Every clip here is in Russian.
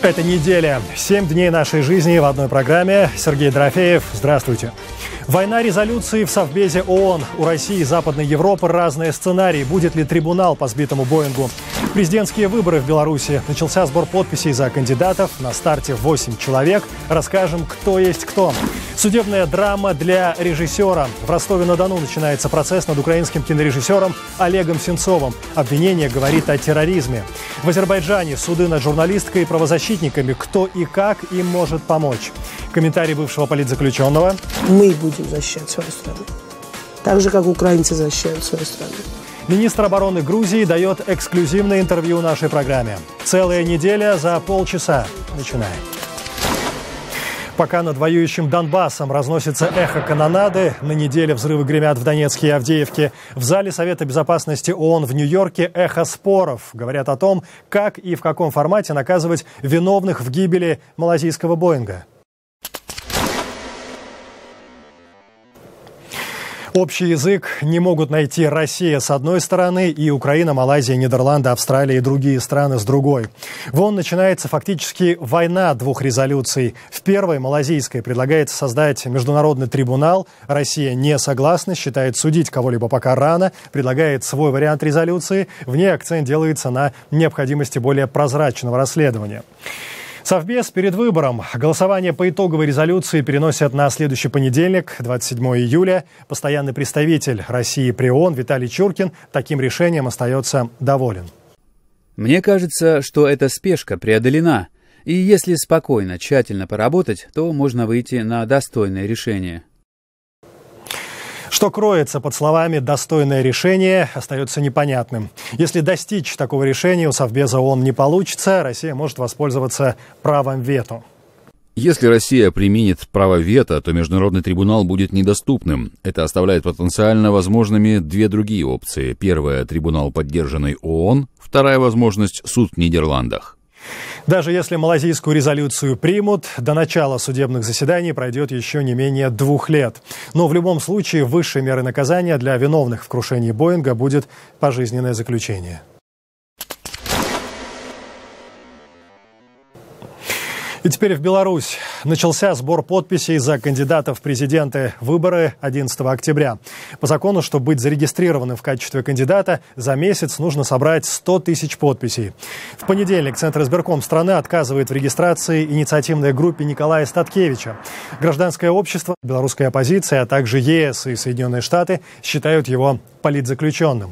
Это неделя. 7 дней нашей жизни в одной программе. Сергей Дорофеев. Здравствуйте. Война резолюции в Совбезе ООН. У России и Западной Европы разные сценарии. Будет ли трибунал по сбитому Боингу? Президентские выборы в Беларуси. Начался сбор подписей за кандидатов. На старте 8 человек. Расскажем, кто есть кто. Судебная драма для режиссера. В Ростове-на-Дону начинается процесс над украинским кинорежиссером Олегом Сенцовым. Обвинение говорит о терроризме. В Азербайджане суды над журналисткой и правозащитниками. Кто и как им может помочь? Комментарий бывшего политзаключенного. Мы будем защищать свою страну. Так же, как украинцы защищают свою страну. Министр обороны Грузии дает эксклюзивное интервью нашей программе. Целая неделя за полчаса. Начинаем. Пока над воюющим Донбассом разносится эхо канонады, на неделе взрывы гремят в Донецке и Авдеевке. В зале Совета безопасности ООН в Нью-Йорке эхо споров. Говорят о том, как и в каком формате наказывать виновных в гибели малазийского Боинга. Общий язык не могут найти Россия с одной стороны и Украина, Малайзия, Нидерланды, Австралия и другие страны с другой. Вон начинается фактически война двух резолюций. В первой, малазийской, предлагается создать международный трибунал. Россия не согласна, считает, судить кого-либо пока рано, предлагает свой вариант резолюции. В ней акцент делается на необходимости более прозрачного расследования. Совбез перед выбором. Голосование по итоговой резолюции переносят на следующий понедельник, 27 июля. Постоянный представитель России при ООН Виталий Чуркин таким решением остается доволен. Мне кажется, что эта спешка преодолена. И если спокойно, тщательно поработать, то можно выйти на достойное решение. Что кроется под словами «достойное решение» остается непонятным. Если достичь такого решения у Совбеза ООН не получится, Россия может воспользоваться правом вето. Если Россия применит право вето, то международный трибунал будет недоступным. Это оставляет потенциально возможными две другие опции. Первая – трибунал, поддержанный ООН. Вторая возможность – суд в Нидерландах. Даже если малазийскую резолюцию примут, до начала судебных заседаний пройдет еще не менее 2 лет. Но в любом случае высшей мерой наказания для виновных в крушении Боинга будет пожизненное заключение. И теперь в Беларусь. Начался сбор подписей за кандидатов в президенты. Выборы 11 октября. По закону, чтобы быть зарегистрированным в качестве кандидата, за месяц нужно собрать 100 тысяч подписей. В понедельник Центр избирком страны отказывает в регистрации инициативной группе Николая Статкевича. Гражданское общество, белорусская оппозиция, а также ЕС и Соединенные Штаты считают его политзаключенным.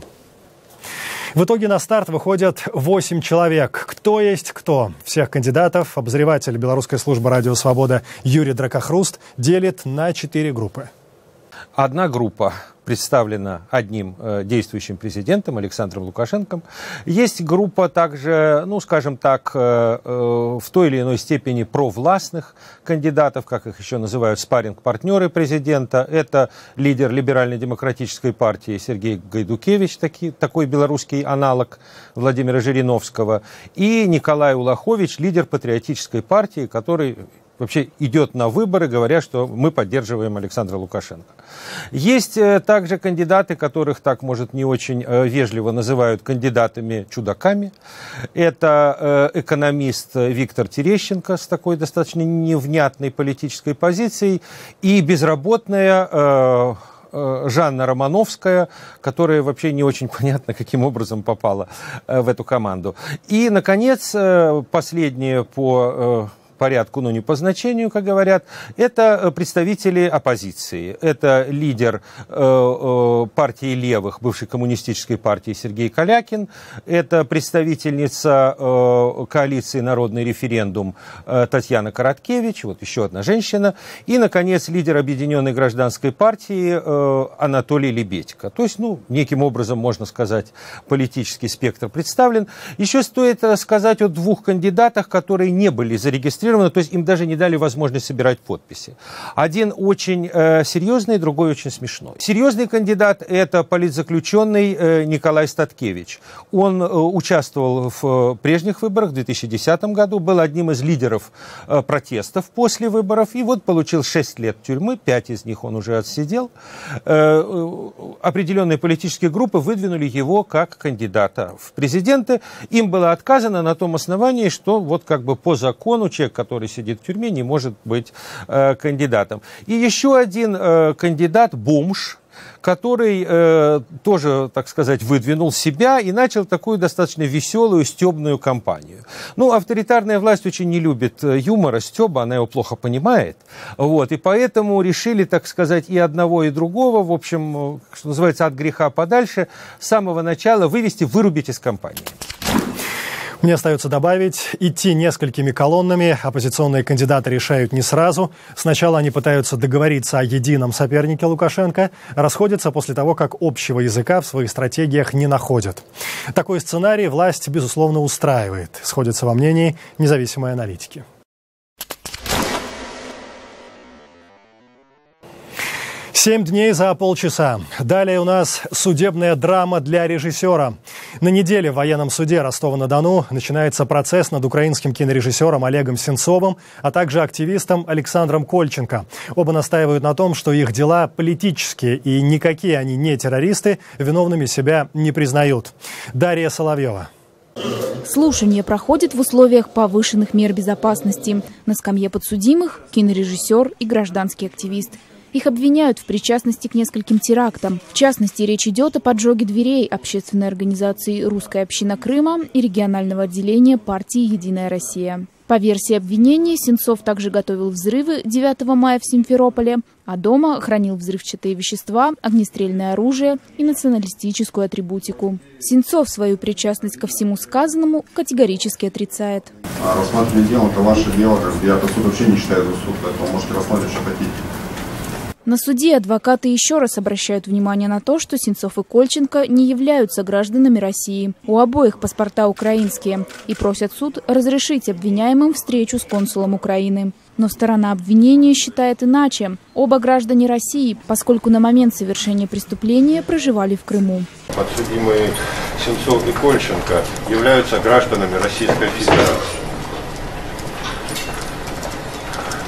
В итоге на старт выходят 8 человек. Кто есть кто? Всех кандидатов обозреватель Белорусской службы «Радио Свобода» Юрий Дракохруст делит на 4 группы. Одна группа представлена одним действующим президентом Александром Лукашенко. Есть группа также, скажем так, в той или иной степени провластных кандидатов, как их еще называют, спарринг-партнеры президента. Это лидер либерально-демократической партии Сергей Гайдукевич, такой белорусский аналог Владимира Жириновского, и Николай Улахович, лидер патриотической партии, который вообще идет на выборы, говоря, что мы поддерживаем Александра Лукашенко. Есть также кандидаты, которых так, может, не очень вежливо называют кандидатами-чудаками. Это экономист Виктор Терещенко с такой достаточно невнятной политической позицией и безработная Жанна Романовская, которая вообще не очень понятно, каким образом попала в эту команду. И, наконец, последнее по порядку, но не по значению, как говорят, это представители оппозиции. Это лидер партии левых, бывшей коммунистической партии Сергей Калякин. Это представительница коалиции «Народный референдум» Татьяна Короткевич, вот еще одна женщина. И, наконец, лидер Объединенной гражданской партии Анатолий Лебедько. То есть, неким образом, можно сказать, политический спектр представлен. Еще стоит сказать о 2 кандидатах, которые не были зарегистрированы зарегистрированы, то есть им даже не дали возможность собирать подписи. Один очень серьезный, другой очень смешной. Серьезный кандидат – это политзаключенный Николай Статкевич. Он участвовал в прежних выборах в 2010 году, был одним из лидеров протестов после выборов, и вот получил 6 лет тюрьмы, 5 из них он уже отсидел. Определенные политические группы выдвинули его как кандидата в президенты. Им было отказано на том основании, что вот как бы по закону человек, который сидит в тюрьме, не может быть кандидатом. И еще один кандидат, бомж, который тоже, так сказать, выдвинул себя и начал такую достаточно веселую, стебную кампанию. Ну, авторитарная власть очень не любит юмора, стеба, она его плохо понимает. Вот, и поэтому решили, так сказать, и одного, и другого, в общем, что называется, от греха подальше, с самого начала вырубить из кампании. Мне остается добавить, идти несколькими колоннами оппозиционные кандидаты решают не сразу. Сначала они пытаются договориться о едином сопернике Лукашенко, расходятся после того, как общего языка в своих стратегиях не находят. Такой сценарий власть, безусловно, устраивает, сходятся во мнении независимые аналитики. «7 дней за полчаса». Далее у нас судебная драма для режиссера. На неделе в военном суде Ростова-на-Дону начинается процесс над украинским кинорежиссером Олегом Сенцовым, а также активистом Александром Кольченко. Оба настаивают на том, что их дела политические и никакие они не террористы, виновными себя не признают. Дарья Соловьева. Слушание проходит в условиях повышенных мер безопасности. На скамье подсудимых – кинорежиссер и гражданский активист. Их обвиняют в причастности к нескольким терактам. В частности, речь идет о поджоге дверей общественной организации «Русская община Крыма» и регионального отделения партии «Единая Россия». По версии обвинения, Сенцов также готовил взрывы 9 мая в Симферополе, а дома хранил взрывчатые вещества, огнестрельное оружие и националистическую атрибутику. Сенцов свою причастность ко всему сказанному категорически отрицает. Рассматривание дела – это ваше дело, я этот суд вообще не считаю за суд, поэтому можете рассматривать, что хотите. На суде адвокаты еще раз обращают внимание на то, что Сенцов и Кольченко не являются гражданами России. У обоих паспорта украинские и просят суд разрешить обвиняемым встречу с консулом Украины. Но сторона обвинения считает иначе. Оба граждане России, поскольку на момент совершения преступления проживали в Крыму. Подсудимые Сенцов и Кольченко являются гражданами Российской Федерации.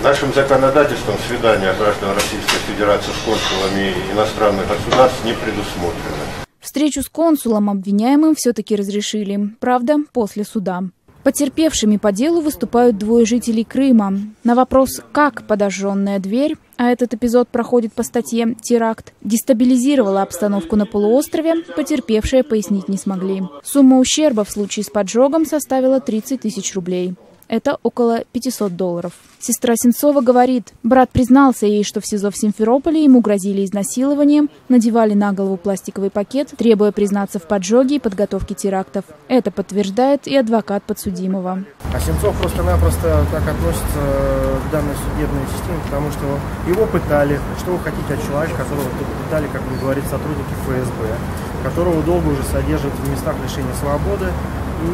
Нашим законодательством свидания граждан Российской Федерации с консулами иностранных государств не предусмотрено. Встречу с консулом обвиняемым все-таки разрешили. Правда, после суда. Потерпевшими по делу выступают двое жителей Крыма. На вопрос, как подожженная дверь, а этот эпизод проходит по статье «Теракт», дестабилизировала обстановку на полуострове, потерпевшие пояснить не смогли. Сумма ущерба в случае с поджогом составила 30 тысяч рублей. Это около $500. Сестра Сенцова говорит, брат признался ей, что в СИЗО в Симферополе ему грозили изнасилованием, надевали на голову пластиковый пакет, требуя признаться в поджоге и подготовке терактов. Это подтверждает и адвокат подсудимого. А Сенцов просто-напросто так относится к данной судебной системе, потому что его пытали. Что вы хотите от человека, которого пытали, как говорит сотрудники ФСБ, которого долго уже содержат в местах лишения свободы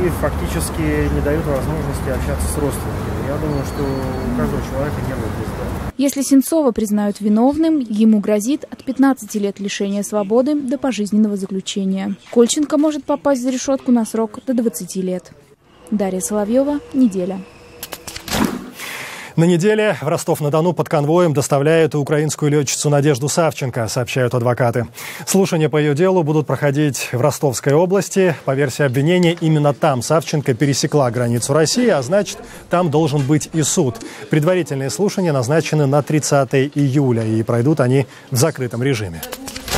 и фактически не дают возможности общаться с родственниками. Я думаю, что у каждого человека нервы пизда. Если Сенцова признают виновным, ему грозит от 15 лет лишения свободы до пожизненного заключения. Кольченко может попасть за решетку на срок до 20 лет. Дарья Соловьева, «Неделя». На неделе в Ростов-на-Дону под конвоем доставляют украинскую летчицу Надежду Савченко, сообщают адвокаты. Слушания по ее делу будут проходить в Ростовской области. По версии обвинения, именно там Савченко пересекла границу России, а значит, там должен быть и суд. Предварительные слушания назначены на 30 июля, и пройдут они в закрытом режиме.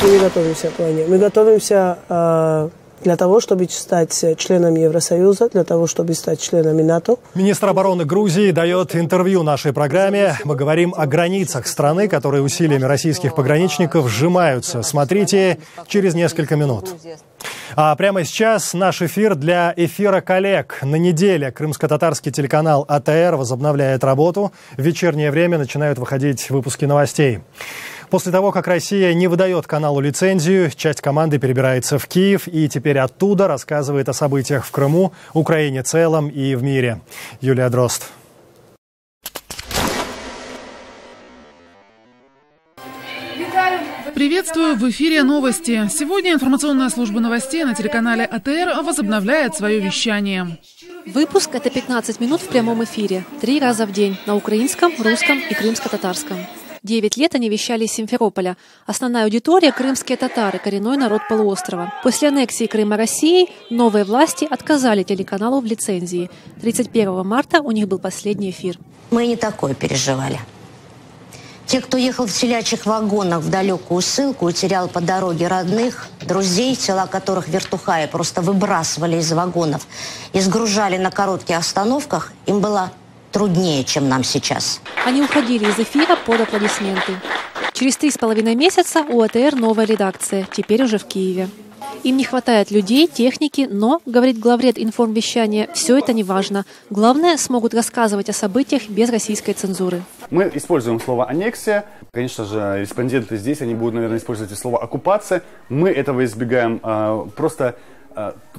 Мы не готовимся к войне. Мы готовимся для того, чтобы стать членом Евросоюза, для того, чтобы стать членами НАТО. Министр обороны Грузии дает интервью нашей программе. Мы говорим о границах страны, которые усилиями российских пограничников сжимаются. Смотрите через несколько минут. А прямо сейчас наш эфир для эфира коллег. На неделе крымско-татарский телеканал АТР возобновляет работу. В вечернее время начинают выходить выпуски новостей. После того, как Россия не выдает каналу лицензию, часть команды перебирается в Киев и теперь оттуда рассказывает о событиях в Крыму, Украине в целом и в мире. Юлия Дрозд. Приветствую, в эфире новости. Сегодня информационная служба новостей на телеканале АТР возобновляет свое вещание. Выпуск – это 15 минут в прямом эфире, 3 раза в день на украинском, русском и крымско-татарском. 9 лет они вещали из Симферополя. Основная аудитория – крымские татары, коренной народ полуострова. После аннексии Крыма Россией новые власти отказали телеканалу в лицензии. 31 марта у них был последний эфир. Мы не такое переживали. Те, кто ехал в телячьих вагонах в далекую ссылку и терял по дороге родных, друзей, тела которых вертухаи просто выбрасывали из вагонов и сгружали на коротких остановках, им было труднее, чем нам сейчас. Они уходили из эфира под аплодисменты. Через 3,5 месяца у АТР новая редакция, теперь уже в Киеве. Им не хватает людей, техники, но, говорит главред информвещания, все это не важно. Главное, смогут рассказывать о событиях без российской цензуры. Мы используем слово «аннексия». Конечно же, респонденты здесь, они будут, наверное, использовать слово «оккупация». Мы этого избегаем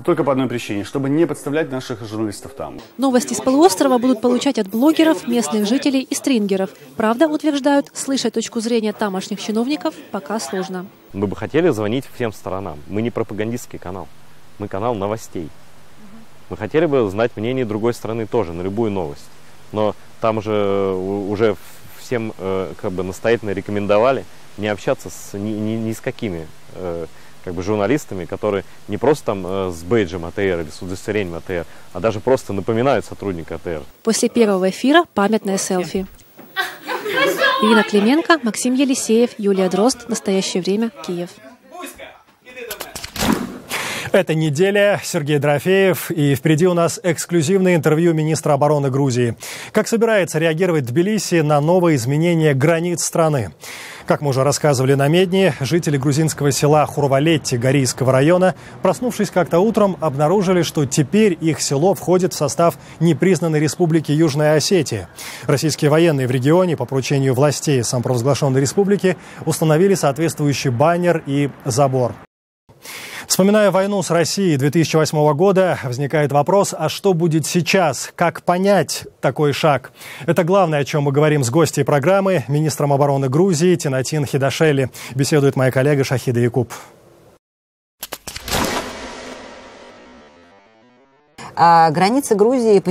только по одной причине, чтобы не подставлять наших журналистов там. Новости с полуострова будут получать от блогеров, местных жителей и стрингеров. Правда, утверждают, слышать точку зрения тамошних чиновников пока сложно. Мы бы хотели звонить всем сторонам. Мы не пропагандистский канал, мы канал новостей. Мы хотели бы знать мнение другой стороны тоже на любую новость. Но там же уже всем настоятельно рекомендовали не общаться ни с какими журналистами, которые не просто там с бейджем АТР или с удостоверением АТР, а даже просто напоминают сотрудника АТР. После первого эфира памятное селфи. Ирина Клименко, Максим Елисеев, Юлия Дрозд. Настоящее время. Киев. Это неделя. Сергей Дорофеев. И впереди у нас эксклюзивное интервью министра обороны Грузии. Как собирается реагировать Тбилиси на новые изменения границ страны? Как мы уже рассказывали на Медне, жители грузинского села Хурвалетти Горийского района, проснувшись как-то утром, обнаружили, что теперь их село входит в состав непризнанной республики Южная Осетия. Российские военные в регионе по поручению властей самопровозглашенной республики установили соответствующий баннер и забор. Вспоминая войну с Россией 2008 года, возникает вопрос, а что будет сейчас? Как понять такой шаг? Это главное, о чем мы говорим с гостьей программы, министром обороны Грузии Тинатин Хидашели. Беседует моя коллега Шахида Якуб. А границы Грузии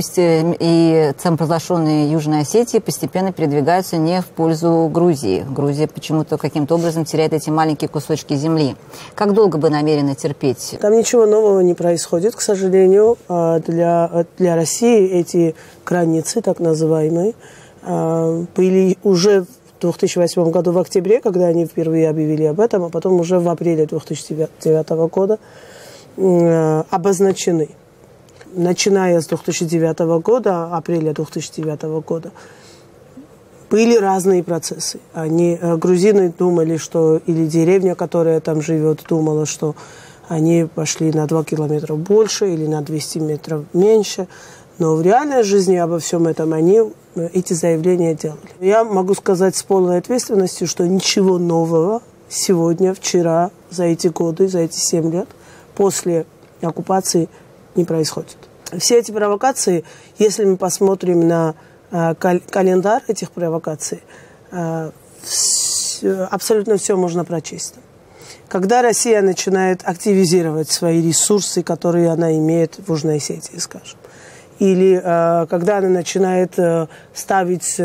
и самопровозглашенной Южной Осетии постепенно передвигаются не в пользу Грузии. Грузия почему-то каким-то образом теряет эти маленькие кусочки земли. Как долго бы намерены терпеть? Там ничего нового не происходит, к сожалению. Для России эти границы, так называемые, были уже в 2008 году в октябре, когда они впервые объявили об этом, а потом уже в апреле 2009 года обозначены. Начиная с 2009 года, апреля 2009 года, были разные процессы. Грузины думали, что, или деревня, которая там живет, думала, что они пошли на 2 километра больше или на 200 метров меньше. Но в реальной жизни обо всем этом они эти заявления делали. Я могу сказать с полной ответственностью, что ничего нового сегодня, вчера, за эти годы, за эти 7 лет после оккупации не происходит. Все эти провокации, если мы посмотрим на календарь этих провокаций, абсолютно все можно прочесть. Когда Россия начинает активизировать свои ресурсы, которые она имеет в Южной Осетии, скажем, или когда она начинает ставить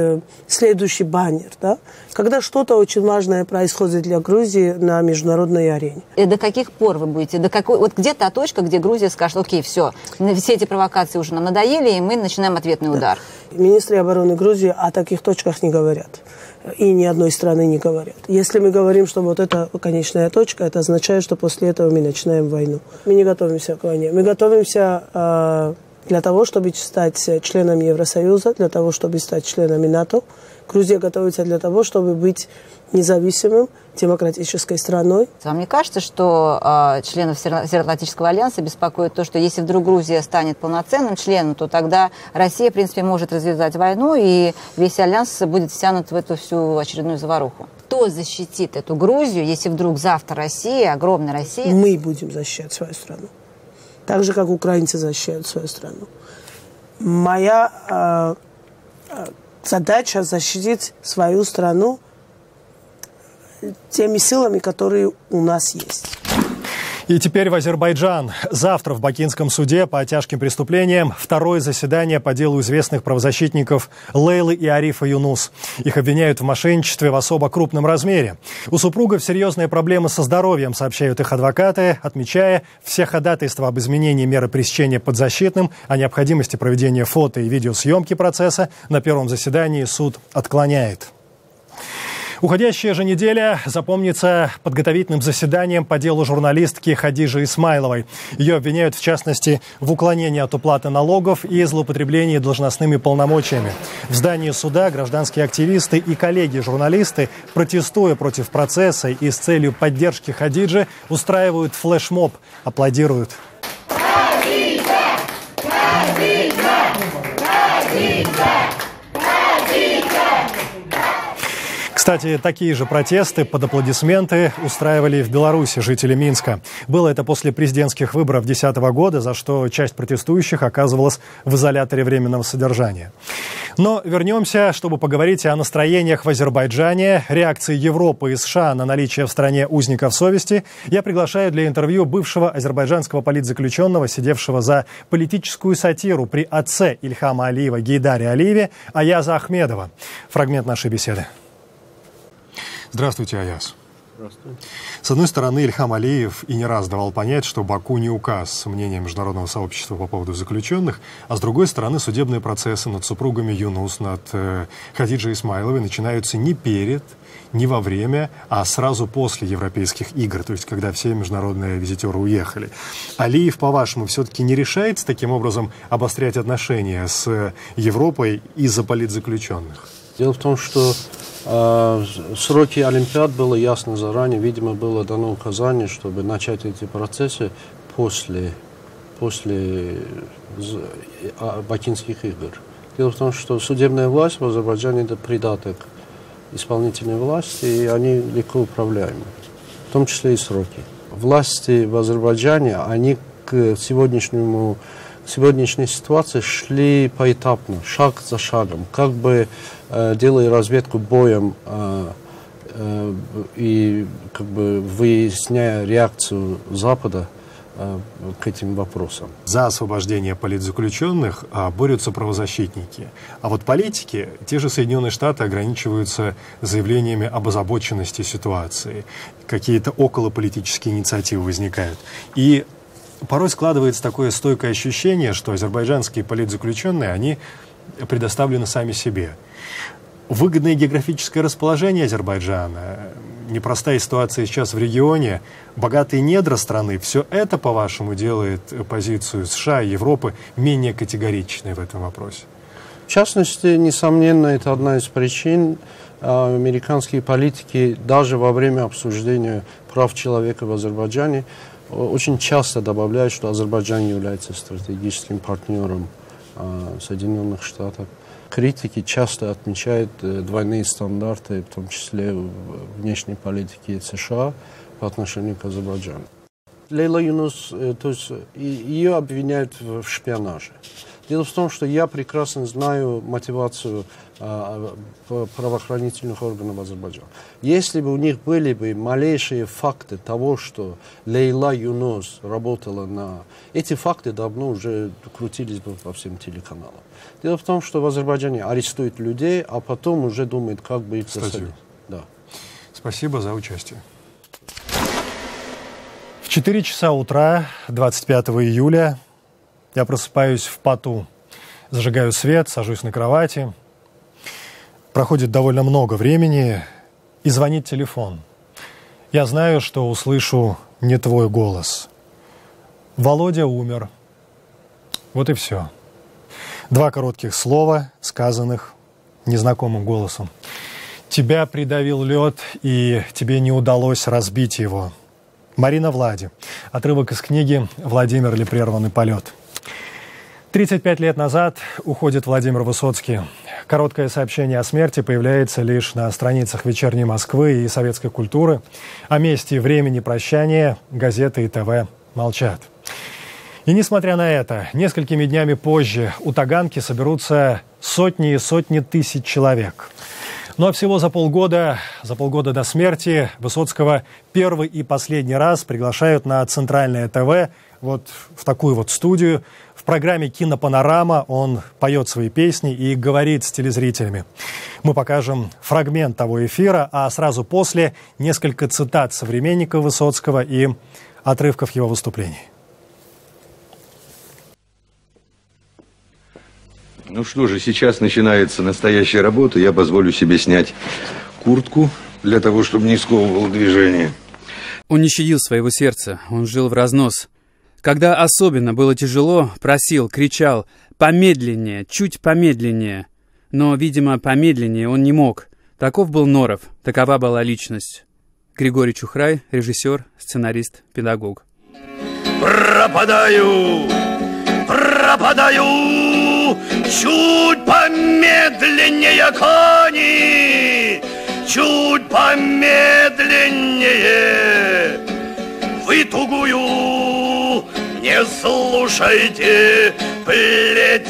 следующий баннер, да? Когда что-то очень важное происходит для Грузии на международной арене. И до каких пор вы будете? Вот где та точка, где Грузия скажет, окей, все эти провокации уже нам надоели, и мы начинаем ответный удар? Министры обороны Грузии о таких точках не говорят. И ни одной страны не говорят. Если мы говорим, что вот это конечная точка, это означает, что после этого мы начинаем войну. Мы не готовимся к войне. Мы готовимся для того, чтобы стать членом Евросоюза, для того, чтобы стать членами НАТО. Грузия готовится для того, чтобы быть независимым, демократической страной. Вам не кажется, что членов Североатлантического альянса беспокоит то, что если вдруг Грузия станет полноценным членом, то тогда Россия, в принципе, может развязать войну, и весь альянс будет втянут в эту всю очередную заваруху? Кто защитит эту Грузию, если вдруг завтра Россия, огромная Россия... Мы будем защищать свою страну. Так же, как украинцы защищают свою страну. Моя задача защитить свою страну теми силами, которые у нас есть. И теперь в Азербайджан. Завтра в Бакинском суде по тяжким преступлениям второе заседание по делу известных правозащитников Лейлы и Арифа Юнус. Их обвиняют в мошенничестве в особо крупном размере. У супругов серьезные проблемы со здоровьем, сообщают их адвокаты, отмечая, все ходатайства об изменении меры пресечения подзащитным, о необходимости проведения фото- и видеосъемки процесса на первом заседании суд отклоняет. Уходящая же неделя запомнится подготовительным заседанием по делу журналистки Хадижи Исмайловой. Ее обвиняют, в частности, в уклонении от уплаты налогов и злоупотреблении должностными полномочиями. В здании суда гражданские активисты и коллеги-журналисты, протестуя против процесса и с целью поддержки Хадиджи, устраивают флешмоб, аплодируют. Хадиджа! Хадиджа! Хадиджа! Кстати, такие же протесты под аплодисменты устраивали в Беларуси жители Минска. Было это после президентских выборов 2010 года, за что часть протестующих оказывалась в изоляторе временного содержания. Но вернемся, чтобы поговорить о настроениях в Азербайджане, реакции Европы и США на наличие в стране узников совести. Я приглашаю для интервью бывшего азербайджанского политзаключенного, сидевшего за политическую сатиру при отце Ильхама Алиева Гейдаре Алиеве, Аяза Ахмедова. Фрагмент нашей беседы. Здравствуйте, Аяз. Здравствуйте. С одной стороны, Ильхам Алиев и не раз давал понять, что Баку не указ мнения международного сообщества по поводу заключенных, а с другой стороны, судебные процессы над супругами Юнус, над Хадиджей Исмайловой начинаются не перед, не во время, а сразу после Европейских игр, то есть когда все международные визитеры уехали. Алиев, по-вашему, все-таки не решается таким образом обострять отношения с Европой из-за политзаключенных? Дело в том, что сроки Олимпиад было ясно заранее. Видимо, было дано указание, чтобы начать эти процессы после Бакинских игр. Дело в том, что судебная власть в Азербайджане – это придаток исполнительной власти, и они легко управляемы, в том числе и сроки. Власти в Азербайджане, они к сегодняшней ситуации шли поэтапно, шаг за шагом, как бы делая разведку боем и как бы выясняя реакцию Запада к этим вопросам. За освобождение политзаключенных борются правозащитники. А вот политики, те же Соединенные Штаты, ограничиваются заявлениями об озабоченности ситуации. Какие-то околополитические инициативы возникают. И порой складывается такое стойкое ощущение, что азербайджанские политзаключенные, они предоставлены сами себе. Выгодное географическое расположение Азербайджана, непростая ситуация сейчас в регионе, богатые недра страны, все это, по-вашему, делает позицию США и Европы менее категоричной в этом вопросе? В частности, несомненно, это одна из причин. Американские политики даже во время обсуждения прав человека в Азербайджане очень часто добавляют, что Азербайджан является стратегическим партнером Соединенных Штатов. Критики часто отмечают двойные стандарты, в том числе в внешней политике США по отношению к Азербайджану. Лейла Юнус, то есть ее обвиняют в шпионаже. Дело в том, что я прекрасно знаю мотивацию правоохранительных органов Азербайджана. Если бы у них были бы малейшие факты того, что Лейла Юнус работала на... Эти факты давно уже крутились бы по всем телеканалам. Дело в том, что в Азербайджане арестуют людей, а потом уже думают, как бы их засадить. Да. Спасибо за участие. В 4 часа утра 25 июля я просыпаюсь в поту. Зажигаю свет, сажусь на кровати. Проходит довольно много времени, и звонит телефон. Я знаю, что услышу не твой голос. Володя умер. Вот и все. 2 коротких слова, сказанных незнакомым голосом. Тебя придавил лед, и тебе не удалось разбить его. Марина Влади. Отрывок из книги «Владимир или прерванный полет». 35 лет назад уходит Владимир Высоцкий. Короткое сообщение о смерти появляется лишь на страницах «Вечерней Москвы» и «Советской культуры». О месте и времени прощания газеты и ТВ молчат. И несмотря на это, несколькими днями позже у Таганки соберутся сотни и сотни тысяч человек. Ну а всего за полгода до смерти Высоцкого первый и последний раз приглашают на Центральное ТВ, вот в такую вот студию. В программе «Кинопанорама» он поет свои песни и говорит с телезрителями. Мы покажем фрагмент того эфира, а сразу после несколько цитат современников Высоцкого и отрывков его выступлений. Ну что же, сейчас начинается настоящая работа. Я позволю себе снять куртку для того, чтобы не сковывало движение. Он не щадил своего сердца, он жил в разнос. Когда особенно было тяжело, просил, кричал: «Помедленнее, чуть помедленнее». Но, видимо, помедленнее он не мог. Таков был Норов, такова была личность. Григорий Чухрай, режиссер, сценарист, педагог. Пропадаю, чуть помедленнее, кони, чуть помедленнее. Вы тугую не слушайте плеть.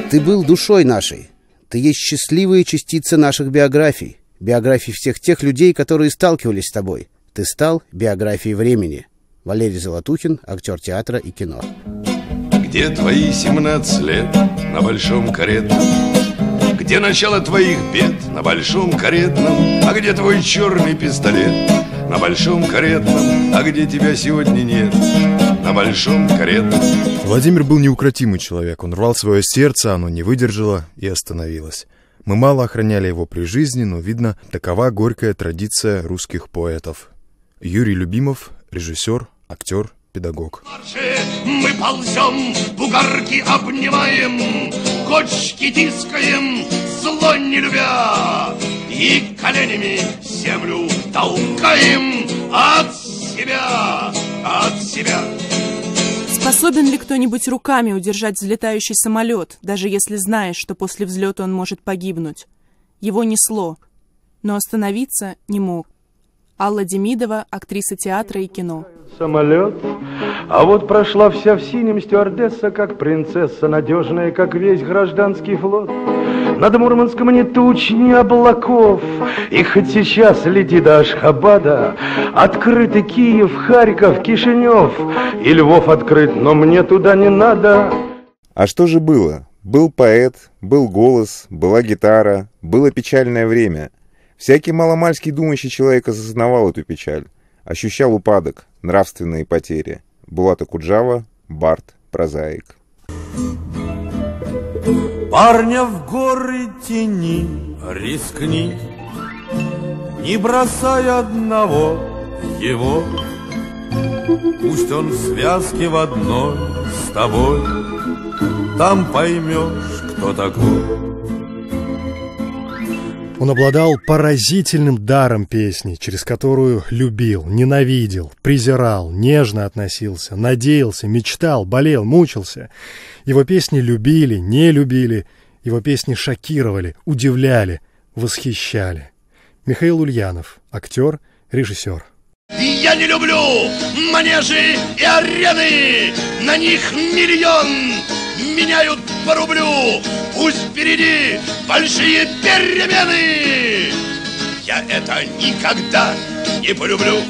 Ты был душой нашей. Ты есть счастливые частицы наших биографий. Биографий всех тех людей, которые сталкивались с тобой. Ты стал биографией времени. Валерий Золотухин, актер театра и кино. Где твои 17 лет на большом каретном? Где начало твоих бед на большом каретном? А где твой черный пистолет на большом каретном? А где тебя сегодня нет на большом каретном? Владимир был неукротимый человек. Он рвал свое сердце, оно не выдержало и остановилось. Мы мало охраняли его при жизни, но, видно, такова горькая традиция русских поэтов. Юрий Любимов, режиссер, актер, педагог. Мы ползем, бугорки обнимаем, кочки тискаем, зло не любя, и коленями землю толкаем от себя, от себя. Способен ли кто-нибудь руками удержать взлетающий самолет, даже если знаешь, что после взлета он может погибнуть? Его несло, но остановиться не мог. Алла Демидова, актриса театра и кино. Самолет, а вот прошла вся в синем стюардесса, как принцесса, надежная, как весь гражданский флот. Над Мурманском ни туч, ни облаков, и хоть сейчас лети до Ашхабада, открыты Киев, Харьков, Кишинев, и Львов открыт, но мне туда не надо. А что же было? Был поэт, был голос, была гитара, было печальное время. Всякий маломальский думающий человек осознавал эту печаль, ощущал упадок, нравственные потери. Булат Акуджава, бард, прозаик. Парня в горы тяни, рискни, не бросай одного его. Пусть он в связке в одной с тобой, там поймешь, кто такой. Он обладал поразительным даром песни, через которую любил, ненавидел, презирал, нежно относился, надеялся, мечтал, болел, мучился. Его песни любили, не любили, его песни шокировали, удивляли, восхищали. Михаил Ульянов, актер, режиссер. Я не люблю манежи и арены, на них миллион меняют по рублю. Пусть впереди большие перемены, я это никогда не полюблю.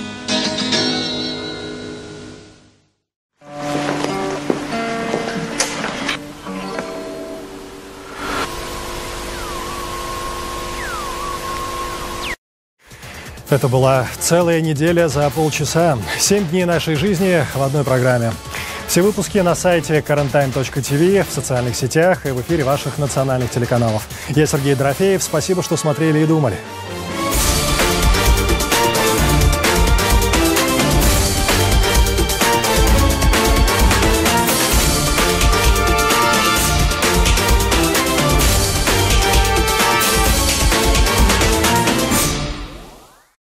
Это была целая неделя за полчаса. 7 дней нашей жизни в одной программе. Все выпуски на сайте quarantine.tv, в социальных сетях и в эфире ваших национальных телеканалов. Я Сергей Дорофеев. Спасибо, что смотрели и думали.